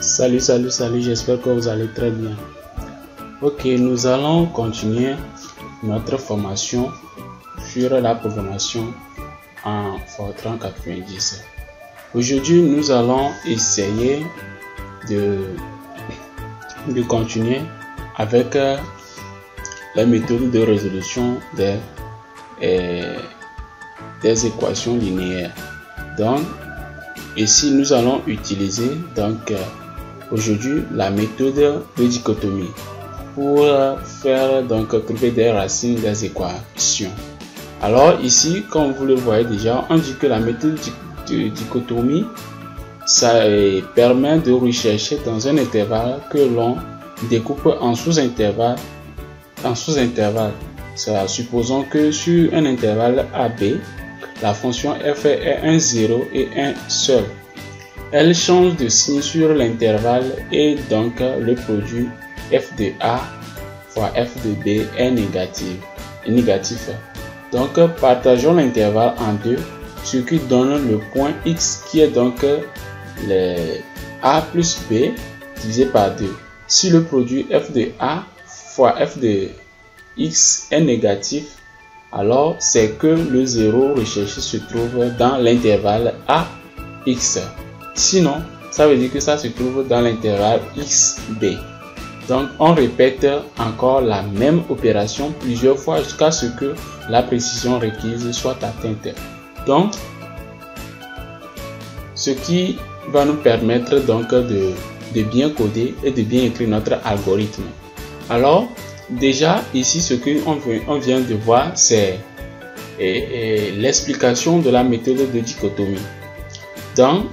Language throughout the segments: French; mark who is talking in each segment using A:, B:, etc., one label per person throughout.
A: Salut, j'espère que vous allez très bien. Ok, nous allons continuer notre formation sur la programmation en Fortran 90. Aujourd'hui, nous allons essayer de continuer avec la méthode de résolution des équations linéaires. Donc, ici, nous allons utiliser aujourd'hui la méthode de dichotomie pour faire trouver des racines des équations. Alors ici, comme vous le voyez déjà, on dit que la méthode de dichotomie, ça permet de rechercher dans un intervalle que l'on découpe en sous-intervalles. Supposons que sur un intervalle AB, la fonction f est un 0 et un seul. Elle change de signe sur l'intervalle et donc le produit f de A fois f de B est négatif. Donc partageons l'intervalle en deux, ce qui donne le point x qui est donc le A plus B divisé par 2. Si le produit f de A fois f de x est négatif, alors c'est que le 0 recherché se trouve dans l'intervalle AX. Sinon, ça veut dire que ça se trouve dans l'intervalle XB. Donc, on répète encore la même opération plusieurs fois jusqu'à ce que la précision requise soit atteinte. Donc, ce qui va nous permettre de bien coder et de bien écrire notre algorithme. Alors, déjà, ici, ce qu'on vient de voir, c'est l'explication de la méthode de dichotomie. Donc,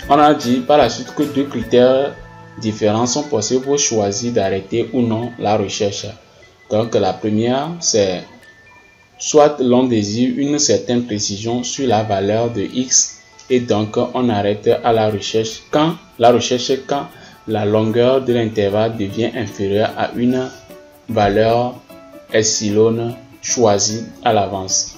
A: on a dit par la suite que deux critères différents sont possibles pour choisir d'arrêter ou non la recherche. Donc, la première, c'est soit l'on désire une certaine précision sur la valeur de x et donc on arrête à la recherche quand la longueur de l'intervalle devient inférieure à une valeur epsilon choisie à l'avance.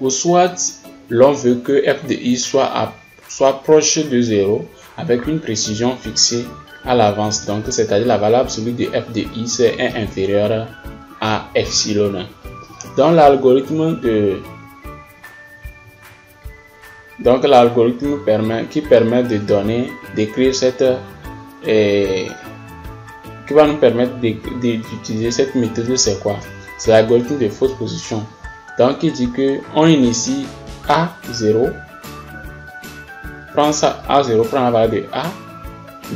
A: Ou soit l'on veut que f de i soit proche de 0 avec une précision fixée à l'avance, donc c'est-à-dire la valeur absolue de f de i est inférieure à epsilon. Dans l'algorithme qui permet d'écrire cette qui va nous permettre d'utiliser cette méthode, c'est quoi? C'est l'algorithme de fausse position. Donc il dit que on initie A0, A0 prend la valeur de A,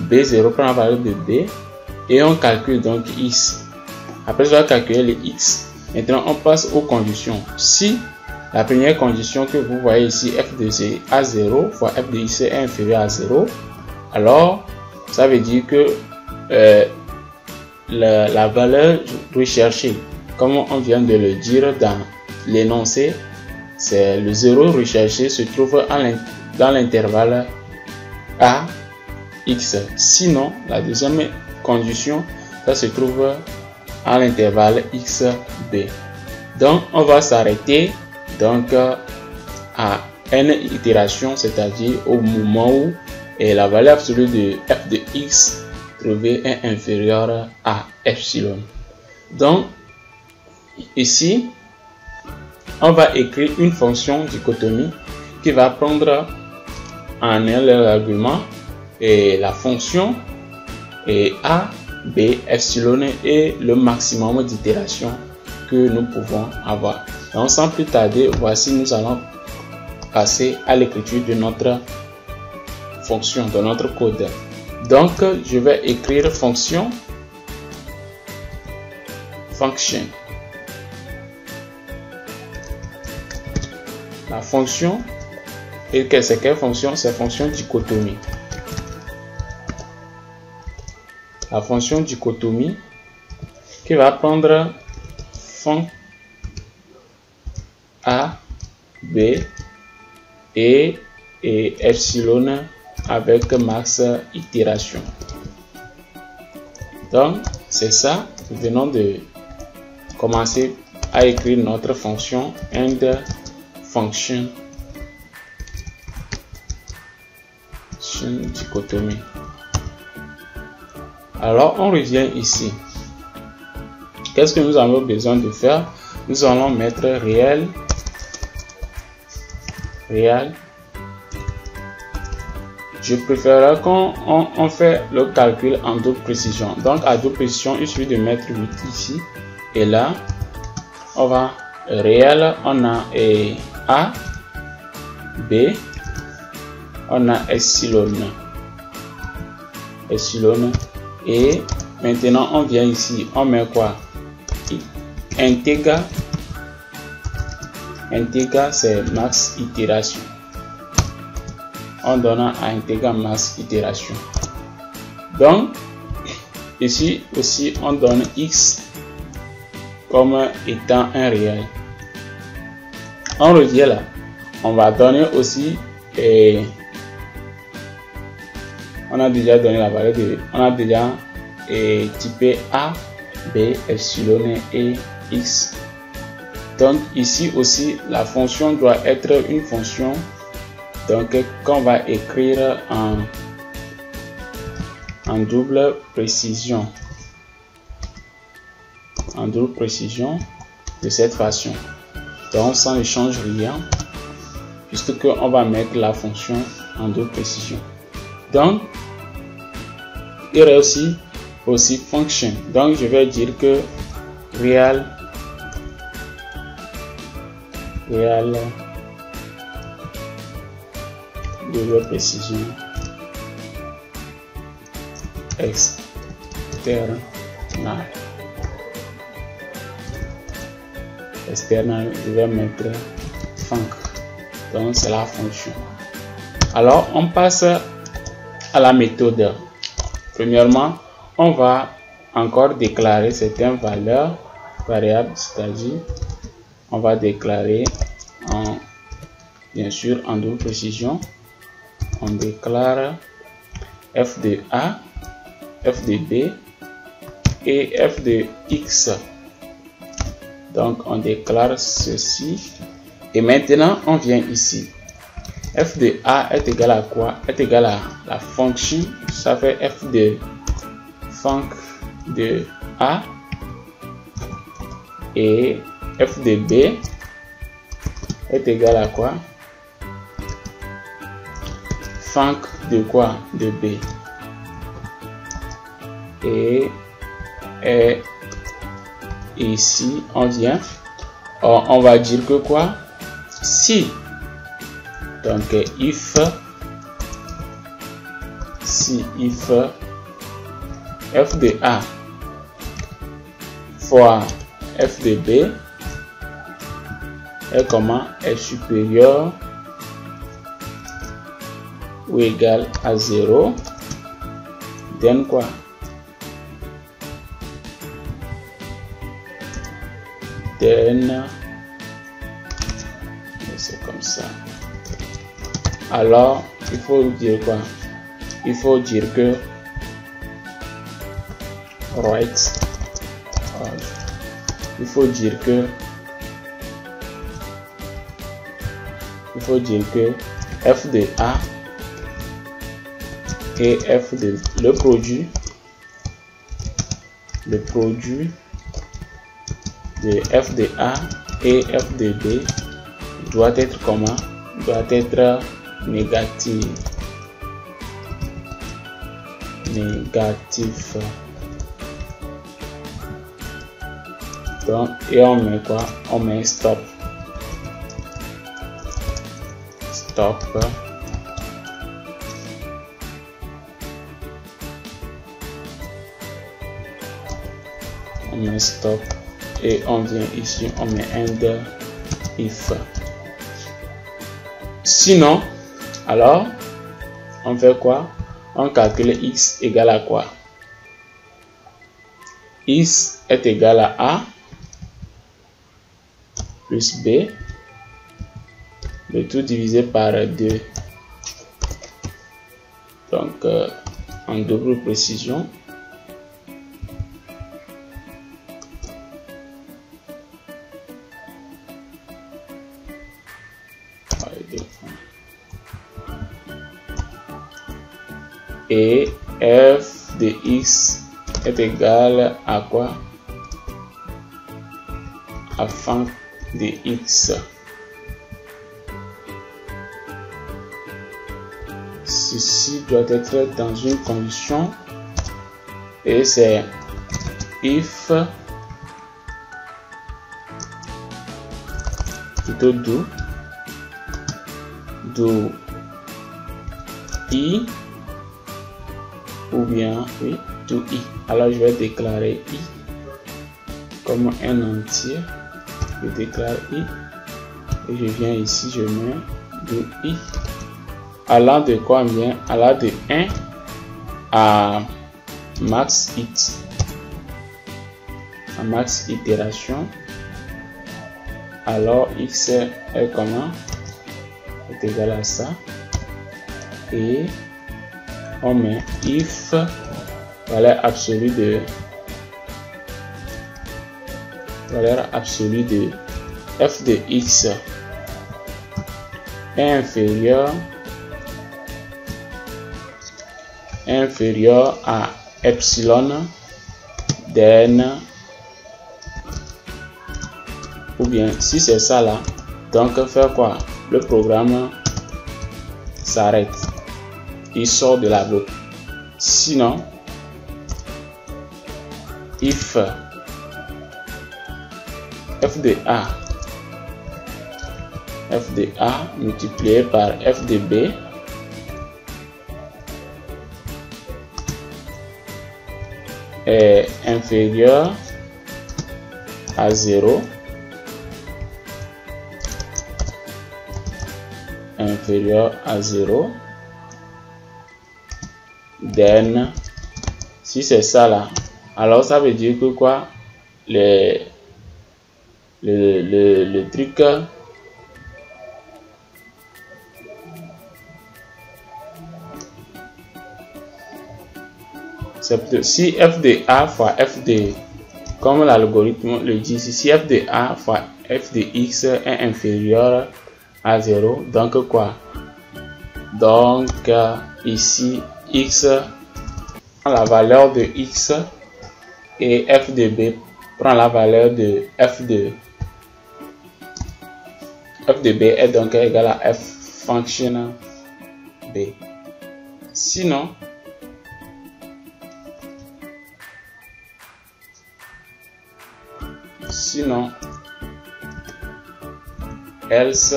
A: B0 prend la valeur de B et on calcule donc X. Après on va calculer les X. Maintenant on passe aux conditions. Si la première condition que vous voyez ici, f de A0 fois f de X est inférieur à 0, alors ça veut dire que la valeur recherchée, comme on vient de le dire dans l'énoncé, c'est le 0 recherché se trouve dans l'intervalle AX. Sinon, la deuxième condition, ça se trouve à l'intervalle XB. Donc, on va s'arrêter à n itération, c'est-à-dire au moment où la valeur absolue de f de x trouvée est inférieure à epsilon. Donc, ici, on va écrire une fonction dichotomie qui va prendre en elle l'argument et la fonction a, b, epsilon et le maximum d'itération que nous pouvons avoir. Donc, sans plus tarder, voici, nous allons passer à l'écriture de notre fonction, de notre code. Donc, je vais écrire function. La fonction, et c'est quelle fonction? C'est fonction dichotomie. La fonction dichotomie qui va prendre fond A, B et epsilon avec max itération. Donc, c'est ça. Nous venons de commencer à écrire notre fonction and function dichotomie. Alors on revient ici. Qu'est-ce que nous avons besoin de faire? Nous allons mettre réel. Je préfère quand on fait le calcul en double précision. Donc à double précision, il suffit de mettre 8 ici et là. On va réel, on a A, B, on a epsilon, et maintenant on vient ici, on met quoi? Intégral, c'est max itération. On donne à intégral max itération. Donc ici aussi on donne x comme étant un réel. On revient là. On va donner aussi on a déjà donné la valeur de on a déjà typé A, B, epsilon et x. Donc ici aussi la fonction doit être une fonction donc qu'on va écrire en double précision. De cette façon. Donc ça ne change rien puisque on va mettre la fonction en double précision. Donc il y a aussi function. Donc je vais dire que real double précision external. Je vais mettre func. Donc c'est la fonction. Alors on passe à la méthode. Premièrement, on va encore déclarer certaines valeurs variables, c'est-à-dire on va déclarer bien sûr en double précision. On déclare f de A, f de B et f de x. Donc on déclare ceci et maintenant on vient ici. F de A est égal à quoi? Est égal à la fonction, ça fait f de func de A et f de B est égal à quoi? Func de quoi? De B. Et ici on vient, on va dire que quoi? Si, donc if f de A fois f de B est comment? Est supérieur ou égal à 0, then quoi? Then c'est comme ça. Alors il faut dire quoi? Il faut dire que right. Il faut dire que f de A et f de le produit de f de A et f de B doit être comment? Doit être négatif. Donc et on met quoi? On met stop. On met stop et on vient ici, on met end if. Sinon, alors on fait quoi? On calcule x égale à quoi? X est égal à A plus B, le tout divisé par 2. Donc en double précision. Et f de x est égal à quoi? À fin de x. Ceci doit être dans une condition et c'est if plutôt do i ou bien oui do i. Alors je vais déclarer i comme un entier. Je déclare i et je viens ici, je mets do i. Allant de quoi vient? Allant de 1 à max it. À max itération. Alors x est comment? Est égal à ça. Et on met if valeur absolue de f de x est inférieur à epsilon then, ou bien si c'est ça là, donc faire quoi? Le programme s'arrête, il sort de la boucle. Sinon, if f de a multiplié par f de b est inférieur à 0, then si c'est ça là, alors ça veut dire que quoi? Le truc si f de a fois f de, comme l'algorithme le dit, si f de a fois f de x est inférieur à 0, donc quoi? Donc ici x prend la valeur de x et f de b prend la valeur de f de b est donc égal à f function b. Sinon else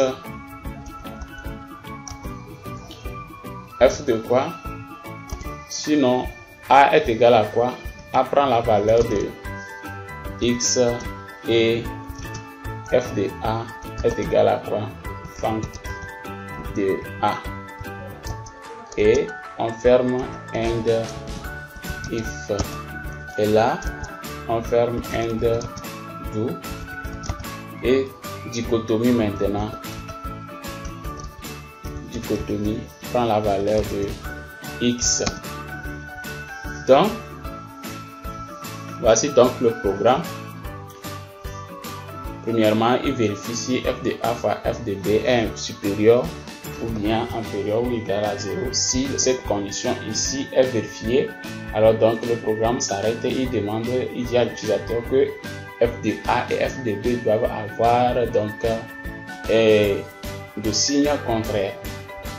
A: f de quoi? Sinon a est égal à quoi? A prend la valeur de x et f de a est égal à quoi? Func de a. Et on ferme and if. Et là on ferme and do. Et dichotomie maintenant. Dichotomie prend la valeur de x. Donc voici donc le programme. Premièrement, il vérifie si f de a fois f de b est supérieur ou bien inférieur ou égal à 0. Si cette condition ici est vérifiée, alors donc le programme s'arrête et il demande, il dit à l'utilisateur que f de a et f de b doivent avoir donc de signes contraires.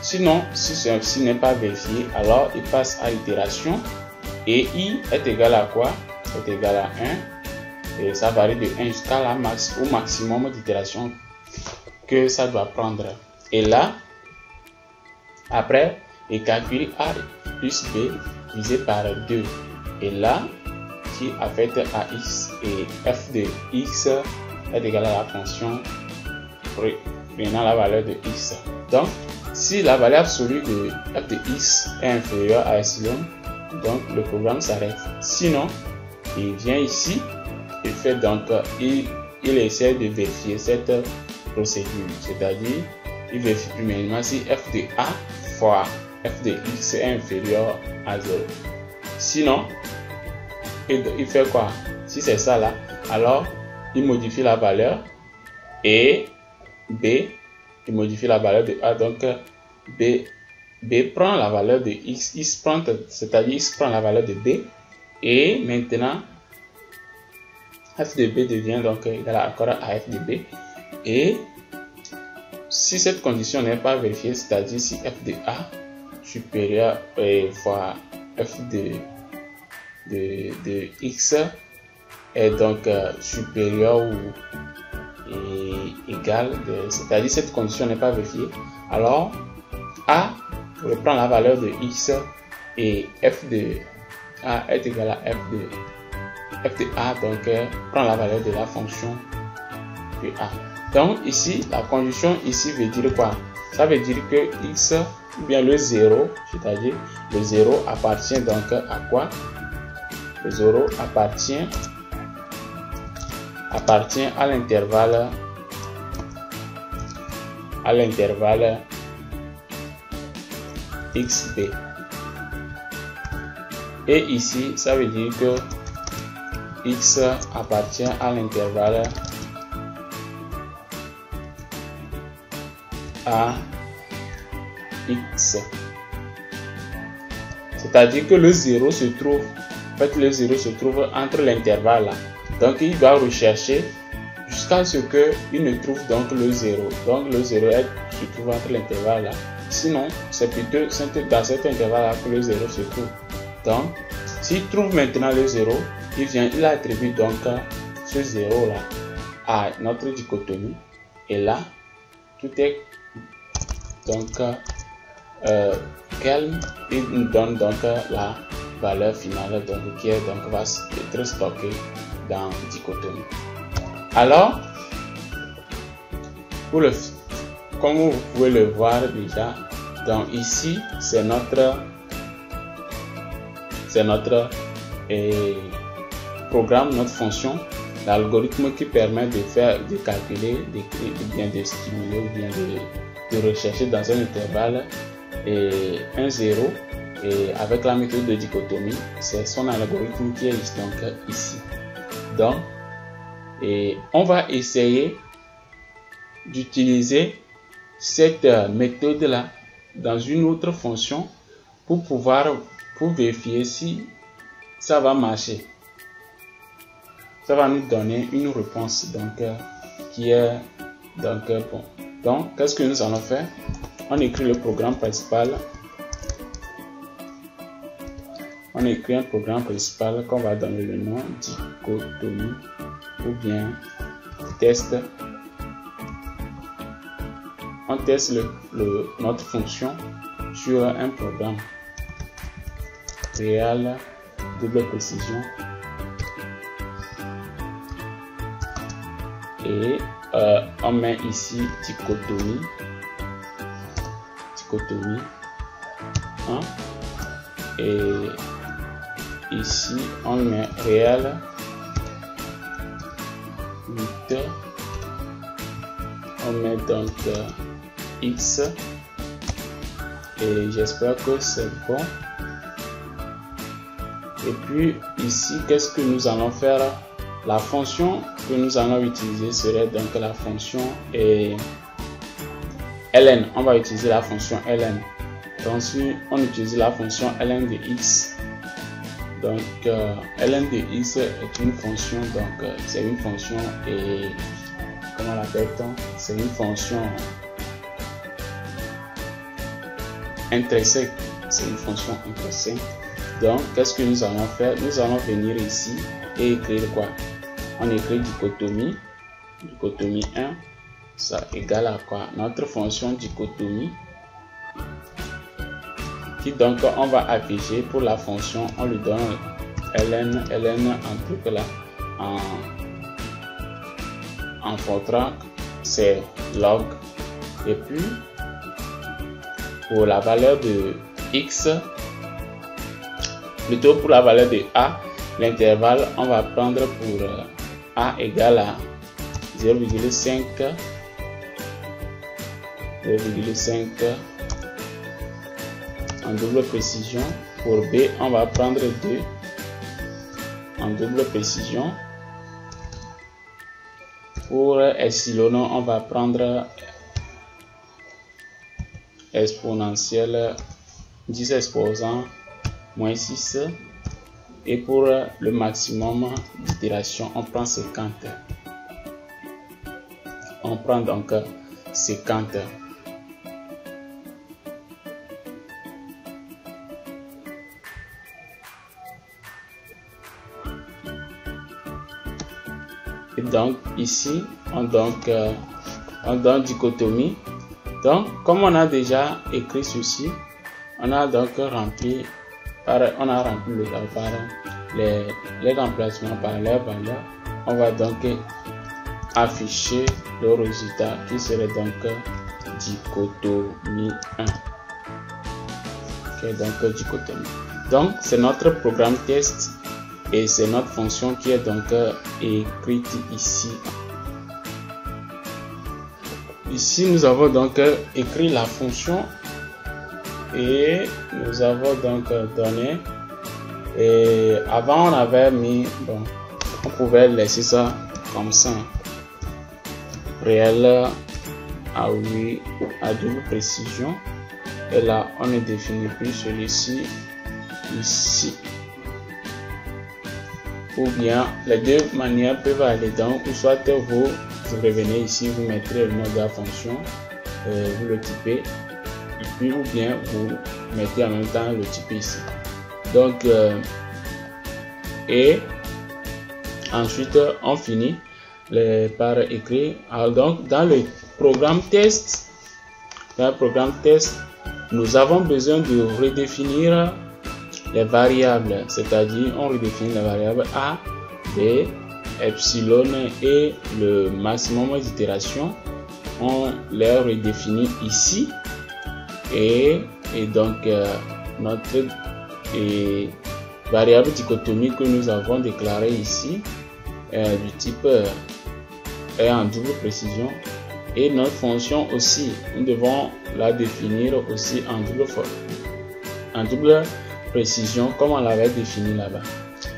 A: Sinon, si ceci n'est pas vérifié, alors il passe à l'itération et i est égal à quoi? Est égal à 1 et ça varie de 1 jusqu'à la au maximum d'itération que ça doit prendre. Et là, après, il calcule a plus b divisé par 2. Et là, qui affecte à x et f de x est égal à la fonction prenant la valeur de x. Donc, si la valeur absolue de f de x est inférieure à epsilon, donc le programme s'arrête. Sinon, il vient ici, il fait donc, il essaie de vérifier cette procédure, c'est-à-dire il vérifie premièrement si f de a fois f de x est inférieur à 0. Sinon, il fait quoi? Si c'est ça là, alors il modifie la valeur et b, il modifie la valeur de a, donc b prend la valeur de x, c'est-à-dire x prend la valeur de b Et maintenant, f de b devient donc égal encore à f de b. Et si cette condition n'est pas vérifiée, c'est-à-dire si f de a supérieur fois f de x est donc supérieur ou égal, c'est-à-dire cette condition n'est pas vérifiée, alors a reprend la valeur de x et f de a est égal à f de a, donc prend la valeur de la fonction de a. Donc ici, la condition ici veut dire quoi? Ça veut dire que x ou bien le 0, c'est-à-dire le 0 appartient donc à quoi? Le 0 appartient à l'intervalle xb. Et ici, ça veut dire que x appartient à l'intervalle ax. C'est-à-dire que le 0 se trouve, le 0 se trouve entre l'intervalle là. Donc il doit rechercher jusqu'à ce qu'il ne trouve donc le 0. Donc le 0 se trouve entre l'intervalle là. Sinon, c'est plutôt dans cet intervalle là que le 0 se trouve. Donc, s'il trouve maintenant le 0, il attribue donc ce 0 là à notre dichotomie. Et là, tout est donc calme. Il nous donne donc la valeur finale donc, qui est, donc, va être stockée dans dichotomie. Alors, comme vous pouvez le voir déjà, donc ici c'est notre programme, notre fonction, l'algorithme qui permet de calculer, de stimuler ou bien de rechercher dans un intervalle et un 0, et avec la méthode de dichotomie, c'est son algorithme qui est donc ici. Donc, on va essayer d'utiliser cette méthode là dans une autre fonction pour vérifier si ça va marcher. Ça va nous donner une réponse donc qui est donc bon. Donc qu'est-ce que nous allons faire? On écrit le programme principal. On écrit un programme principal qu'on va donner le nom dichotomie ou bien test. On teste notre fonction sur un programme réel double précision et on met ici dichotomie 1 et ici on met réel 8, on met donc x et j'espère que c'est bon. Et puis ici, qu'est-ce que nous allons faire? La fonction que nous allons utiliser serait donc la fonction ln. On va utiliser la fonction ln. Ensuite, on utilise la fonction ln de x. Donc ln de x est une fonction, donc c'est une fonction et comment l'appelle-t-on? C'est une fonction intrinsèque. C'est une fonction intrinsèque. Donc, qu'est-ce que nous allons faire? Nous allons venir ici et écrire quoi? On écrit dichotomie 1, ça égale à quoi? Notre fonction dichotomie, qui donc on va afficher pour la fonction, on lui donne ln en truc là, en Fortran, c'est log. Et puis, pour la valeur de x, plutôt pour la valeur de a, l'intervalle, on va prendre pour a égale à 0,5 en double précision. Pour b, on va prendre 2 en double précision. Pour epsilon, on va prendre exponentielle 10 exposant moins 6 Et pour le maximum d'itération, on prend 50. On prend donc 50. Et donc ici, on donne dichotomie. Donc, comme on a déjà écrit ceci, on a donc rempli les remplacements par leur valeur. On va donc afficher le résultat qui serait donc dichotomie 1. Okay, donc dichotomie. Donc, c'est notre programme test et c'est notre fonction qui est donc écrite ici. Ici, nous avons donc écrit la fonction et nous avons donc donné. Et avant, on avait mis, bon, on pouvait laisser ça comme ça. Réel à oui, à double précision. Et là, on ne définit plus celui-ci ici. Ou bien, les deux manières peuvent aller dans, ou soit vous revenez ici, vous mettrez le nom de la fonction, vous le typez, et puis ou bien vous mettez en même temps le type ici. Donc, et ensuite, on finit par écrire. Alors donc, dans le programme test, nous avons besoin de redéfinir les variables, c'est-à-dire on redéfinit les variables A, B, epsilon et le maximum d'itération. On les redéfinit ici et donc notre variable dichotomie que nous avons déclarée ici du type est en double précision, et notre fonction aussi, nous devons la définir aussi en double précision comme on l'avait défini là-bas.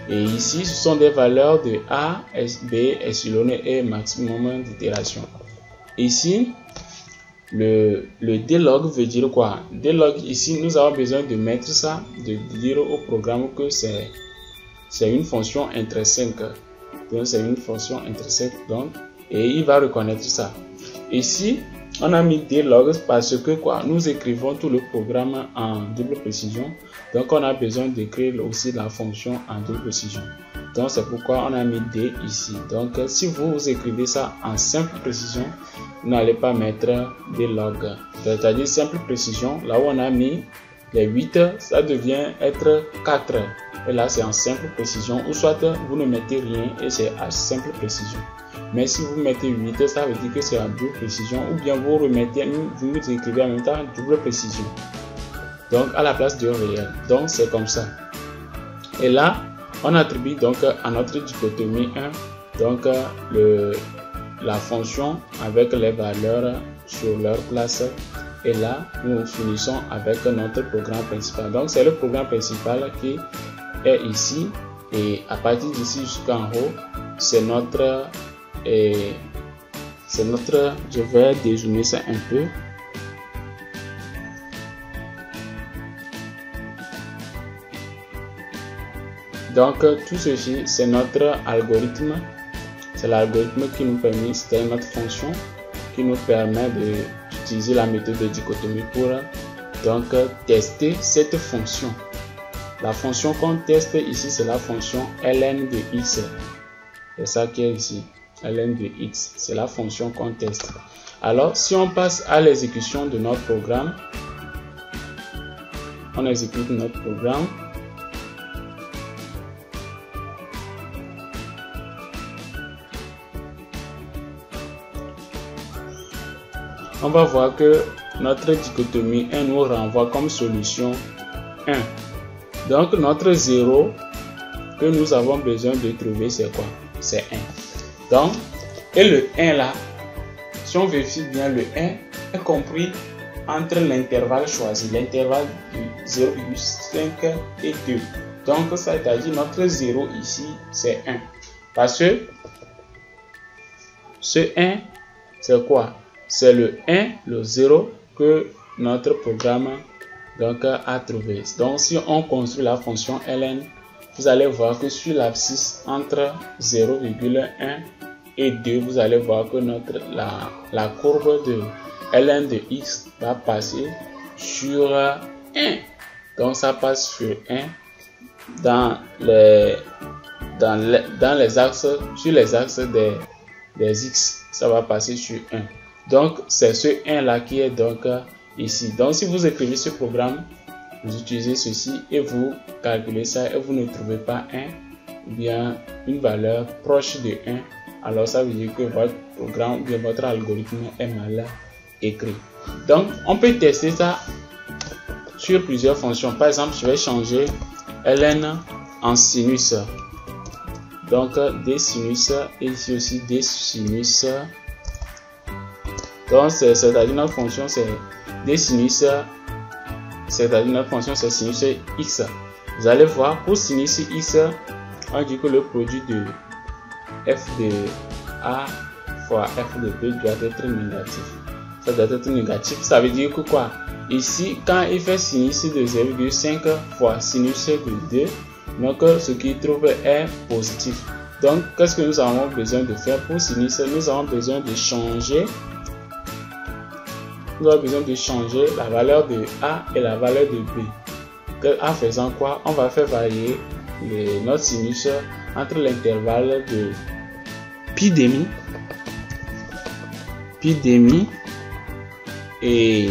A: Et ici, ce sont des valeurs de A, B, epsilon et maximum d'itération. Ici, le dlog veut dire quoi? Dlog, ici, nous avons besoin de mettre ça, de dire au programme que c'est une fonction intrinsèque. Donc, c'est une fonction intrinsèque, donc, et il va reconnaître ça. Ici, on a mis dlog parce que quoi? Nous écrivons tout le programme en double précision. Donc, on a besoin d'écrire aussi la fonction en double précision. Donc, c'est pourquoi on a mis D ici. Donc, si vous écrivez ça en simple précision, vous n'allez pas mettre dlog. C'est-à-dire simple précision, là où on a mis les 8, ça devient être 4. Et là, c'est en simple précision. Ou soit vous ne mettez rien et c'est à simple précision. Mais si vous mettez 8, ça veut dire que c'est en double précision. Ou bien vous remettez, vous écrivez en même temps double précision. Donc à la place du réel. Donc c'est comme ça. Et là, on attribue donc à notre dichotomie 1 donc la fonction avec les valeurs sur leur place. Et là, nous finissons avec notre programme principal. Donc c'est le programme principal qui est ici. Et à partir d'ici jusqu'en haut, c'est notre je vais dézoomer ça un peu. Donc tout ceci, c'est notre algorithme. C'est l'algorithme qui nous permet, c'est notre fonction qui nous permet d'utiliser la méthode de dichotomie pour donc tester cette fonction. La fonction qu'on teste ici, c'est la fonction ln de x. C'est ça qui est ici. ln de x, c'est la fonction qu'on teste. Alors, si on passe à l'exécution de notre programme, on exécute notre programme. On va voir que notre dichotomie 1 nous renvoie comme solution 1. Donc, notre 0 que nous avons besoin de trouver, c'est quoi? C'est 1. Donc, et le 1 là, si on vérifie bien, le 1 est compris entre l'intervalle choisi, l'intervalle de 0,5 et 2. Donc, ça veut dire notre 0 ici, c'est 1. Parce que ce 1, c'est quoi? C'est le 1, le 0 que notre programme donc, a trouvé. Donc, si on construit la fonction ln vous allez voir que sur l'abscisse entre 0,1 et 2, vous allez voir que la courbe de ln de x va passer sur 1. Donc ça passe sur 1 dans les axes, sur les axes des x, ça va passer sur 1. Donc c'est ce 1 là qui est donc ici. Donc si vous écrivez ce programme, vous utilisez ceci et vous calculez ça et vous ne trouvez pas 1 ou bien une valeur proche de 1, alors ça veut dire que votre programme ou bien votre algorithme est mal écrit. Donc on peut tester ça sur plusieurs fonctions. Par exemple, je vais changer ln en sinus. Donc des sinus et ici aussi des sinus. Donc c'est-à-dire notre fonction c'est des sinus, c'est-à-dire notre fonction c'est sinus x. Vous allez voir pour sinus x, on dit que le produit de f de a fois f de b doit être négatif. Ça doit être négatif, ça veut dire que quoi? Ici, quand il fait sinus de 0,5 fois sinus de 2, donc ce qu'il trouve est positif. Donc, qu'est-ce que nous avons besoin de faire pour sinus? Nous avons besoin de changer. Nous avons besoin de changer la valeur de A et la valeur de B. En faisant quoi? On va faire varier notre sinus entre l'intervalle de pi demi et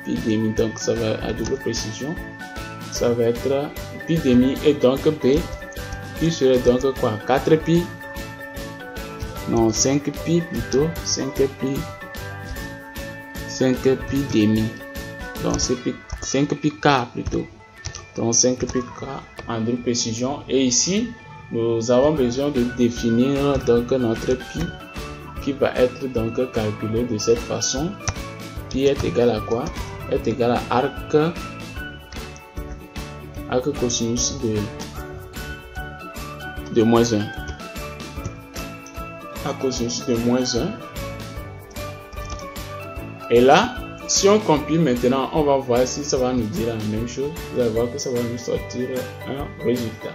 A: pi demi, donc ça va à double précision, ça va être pi demi et donc B qui serait donc quoi? 4 pi, non 5 pi plutôt, 5 pi demi, donc c'est 5 pi quart plutôt, donc 5 pi quart en double précision. Et ici nous avons besoin de définir donc notre pi qui va être donc calculé de cette façon. Pi est égal à quoi? Est égal à arc cosinus de moins 1. Arc cosinus de moins 1. Et là, si on compile maintenant, on va voir si ça va nous dire la même chose. Vous allez voir que ça va nous sortir un résultat.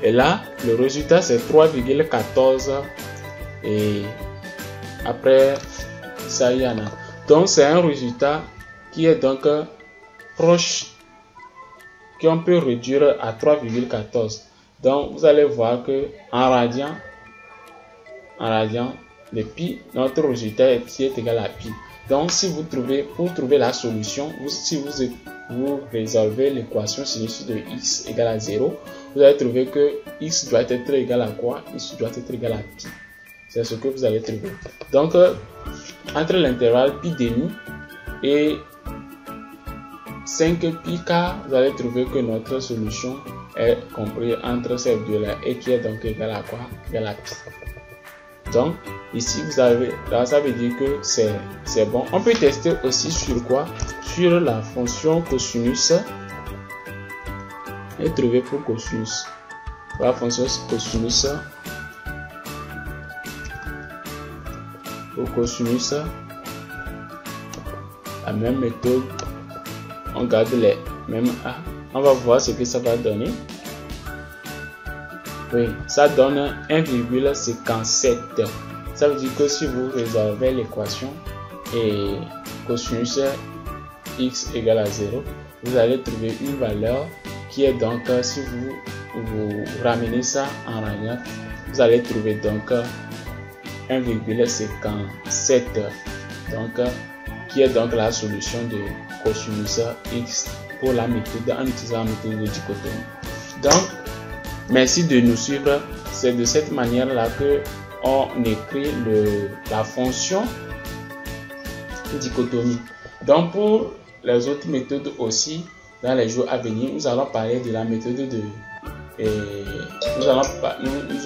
A: Et là, le résultat c'est 3,14 et après ça y en a. Donc c'est un résultat qui est donc proche, qu'on peut réduire à 3,14. Donc vous allez voir que en radian le pi, notre résultat est égal à pi. Donc si vous trouvez, pour trouver la solution, si vous résolvez l'équation sinus de x égale à 0, vous allez trouver que x doit être égal à quoi? X doit être égal à pi. C'est ce que vous allez trouver. Donc entre l'intervalle pi demi et 5 pi quart, vous allez trouver que notre solution est comprise entre ces deux-là et qui est donc égal à quoi? Égal à pi. Donc ici vous avez, là ça veut dire que c'est bon. On peut tester aussi sur quoi? Sur la fonction cosinus et trouver pour cosinus. La fonction cosinus. Pour cosinus, la même méthode, on garde les mêmes A. On va voir ce que ça va donner. Oui, ça donne 1,57. Ça veut dire que si vous résolvez l'équation et cosinus x égale à 0, vous allez trouver une valeur qui est donc, si vous ramenez ça en radian, vous allez trouver donc 1,57, donc qui est donc la solution de cosinus x pour la méthode en utilisant la méthode de dichotomie. Donc merci de nous suivre. C'est de cette manière là que on écrit la fonction dichotomie. Donc pour les autres méthodes aussi, dans les jours à venir, nous allons parler de la méthode de nous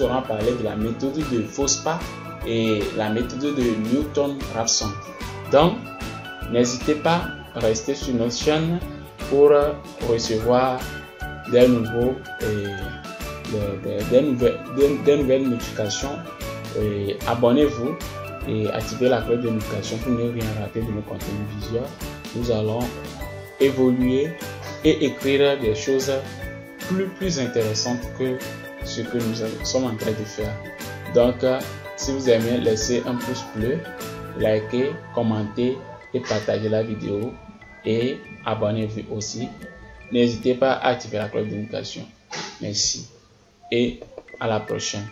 A: aurons parlé de la méthode de Fospa et la méthode de Newton-Raphson. Donc n'hésitez pas à rester sur notre chaîne pour recevoir des nouvelles notifications. Abonnez-vous et activez la cloche de notification pour ne rien rater de nos contenus visuels. Nous allons évoluer et écrire des choses plus intéressante que ce que nous sommes en train de faire. Donc, si vous aimez, laissez un pouce bleu, likez, commentez et partagez la vidéo et abonnez-vous aussi. N'hésitez pas à activer la cloche de notification. Merci et à la prochaine.